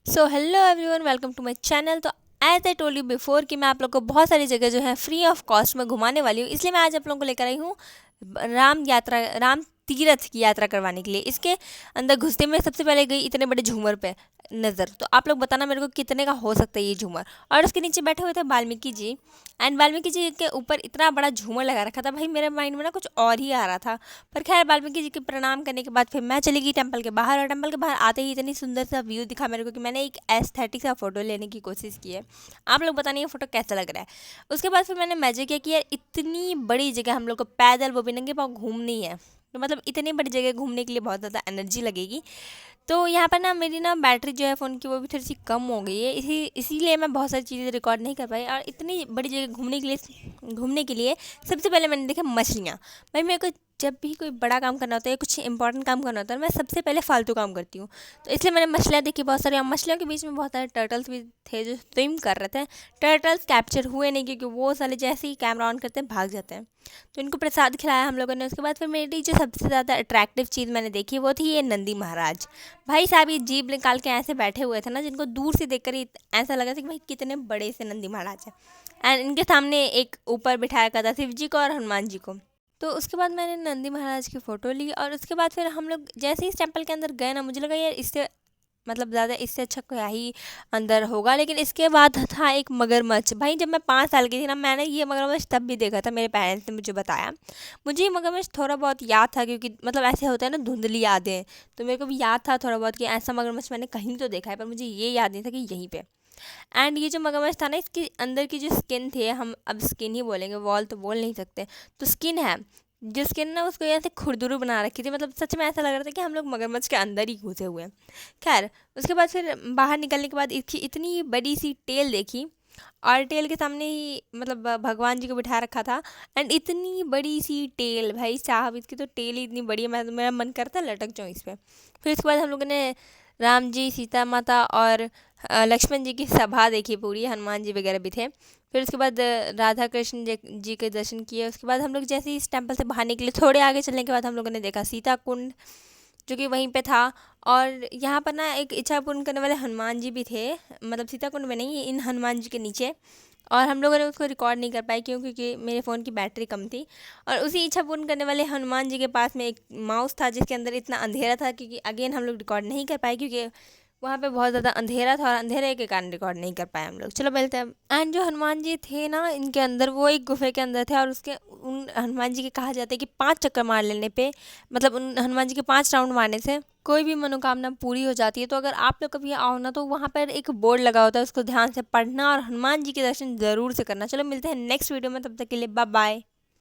So hello everyone, welcome to my channel. तो as I told you before कि मैं आप लोग को बहुत सारी जगह जो है फ्री ऑफ कॉस्ट में घुमाने वाली हूँ, इसलिए मैं आज आप लोगों को लेकर आई हूँ राम तीरथ की यात्रा करवाने के लिए। इसके अंदर घुसते में सबसे पहले गई इतने बड़े झूमर पे नज़र। तो आप लोग बताना मेरे को कितने का हो सकता है ये झूमर। और उसके नीचे बैठे हुए थे वाल्मीकि जी। एंड वाल्मीकि जी के ऊपर इतना बड़ा झूमर लगा रखा था, भाई मेरे माइंड में ना कुछ और ही आ रहा था। पर खैर, वाल्मीकि जी के प्रणाम करने के बाद फिर मैं चली गई टेंपल के बाहर। और टेंपल के बाहर आते ही इतनी सुंदर सा व्यू दिखा मेरे को कि मैंने एक एस्थेटिक सा फोटो लेने की कोशिश की है। आप लोग बताने ये फोटो कैसा लग रहा है। उसके बाद फिर मैंने मैजिक किया कि यार इतनी बड़ी जगह हम लोग को पैदल वो भी नंगे पाँव घूमनी है, तो मतलब इतनी बड़ी जगह घूमने के लिए बहुत ज़्यादा एनर्जी लगेगी। तो यहाँ पर ना मेरी ना बैटरी जो है फ़ोन की वो भी थोड़ी सी कम हो गई है, इसीलिए मैं बहुत सारी चीज़ें रिकॉर्ड नहीं कर पाई। और इतनी बड़ी जगह घूमने के लिए सबसे पहले मैंने देखा मछलियाँ। भाई मेरे को जब भी कोई बड़ा काम करना होता है, कुछ इंपॉर्टेंट काम करना होता है, मैं सबसे पहले फालतू काम करती हूँ। तो इसलिए मैंने मछलियाँ देखी बहुत सारी, और मछलियों के बीच में बहुत सारे टर्टल्स भी थे जो स्विम कर रहे थे। टर्टल्स कैप्चर हुए नहीं क्योंकि वो साले जैसे ही कैमरा ऑन करते हैं भाग जाते हैं। तो इनको प्रसाद खिलाया हम लोगों ने। उसके बाद फिर मेरी जो सबसे ज़्यादा अट्रैक्टिव चीज़ मैंने देखी वो थी ये नंदी महाराज। भाई साहब ये जीभ निकाल के ऐसे बैठे हुए थे ना, जिनको दूर से देखकर ही ऐसा लगा था कि भाई कितने बड़े से नंदी महाराज हैं। एंड इनके सामने एक ऊपर बिठाया था शिव जी को और हनुमान जी को। तो उसके बाद मैंने नंदी महाराज की फ़ोटो ली। और उसके बाद फिर हम लोग जैसे ही इस टेम्पल के अंदर गए ना, मुझे लगा यार इससे मतलब ज़्यादा इससे अच्छा क्या ही अंदर होगा। लेकिन इसके बाद था एक मगरमच्छ। भाई जब मैं 5 साल की थी ना, मैंने ये मगरमच्छ तब भी देखा था, मेरे पेरेंट्स ने मुझे बताया। मुझे ये मगरमच्छ थोड़ा बहुत याद था क्योंकि मतलब ऐसे होता है ना, धुंधली यादें। तो मेरे को भी याद था थोड़ा बहुत कि ऐसा मगरमच्छ मैंने कहीं तो देखा है, पर मुझे ये याद नहीं था कि यहीं पे। एंड ये जो मगरमच्छ था ना, इसके अंदर की जो स्किन थी, हम अब स्किन ही बोलेंगे, वॉल तो बोल नहीं सकते, तो स्किन है जो स्किन ना, उसको ऐसे खुरदुरू बना रखी थी। मतलब सच में ऐसा लग रहा था कि हम लोग मगरमच्छ के अंदर ही घुसे हुए हैं। खैर, उसके बाद फिर बाहर निकलने के बाद इसकी इतनी बड़ी सी टेल देखी। और टेल के सामने ही मतलब भगवान जी को बिठा रखा था। एंड इतनी बड़ी सी टेल, भाई साहब इसकी तो टेल ही इतनी बड़ी है, मेरा मन करता है लटक जाऊँ इस पर। फिर उसके बाद हम लोगों ने राम जी, सीता माता और लक्ष्मण जी की सभा देखी पूरी, हनुमान जी वगैरह भी थे। फिर उसके बाद राधा कृष्ण जी के दर्शन किए। उसके बाद हम लोग जैसे ही इस टेम्पल से बाहर निकले, थोड़े आगे चलने के बाद हम लोगों ने देखा सीता कुंड, जो कि वहीं पे था। और यहाँ पर ना एक इच्छा पूर्ण करने वाले हनुमान जी भी थे, मतलब सीता कुंड में नहीं, इन हनुमान जी के नीचे। और हम लोगों ने उसको रिकॉर्ड नहीं कर पाए क्योंकि मेरे फ़ोन की बैटरी कम थी। और उसी इच्छा पूर्ण करने वाले हनुमान जी के पास में एक माउस था जिसके अंदर इतना अंधेरा था, क्योंकि अगेन हम लोग रिकॉर्ड नहीं कर पाए क्योंकि वहाँ पे बहुत ज़्यादा अंधेरा था और अंधेरे के कारण रिकॉर्ड नहीं कर पाए हम लोग। चलो मिलते हैं। एंड जो हनुमान जी थे ना, इनके अंदर वो एक गुफे के अंदर थे। और उसके उन हनुमान जी के कहा जाता है कि 5 चक्कर मार लेने पे, मतलब उन हनुमान जी के 5 राउंड मारने से कोई भी मनोकामना पूरी हो जाती है। तो अगर आप लोग कभी आओ ना, तो वहाँ पर एक बोर्ड लगा होता है, उसको ध्यान से पढ़ना और हनुमान जी के दर्शन ज़रूर से करना। चलो मिलते हैं नेक्स्ट वीडियो में, तब तक के लिए बाय बाय।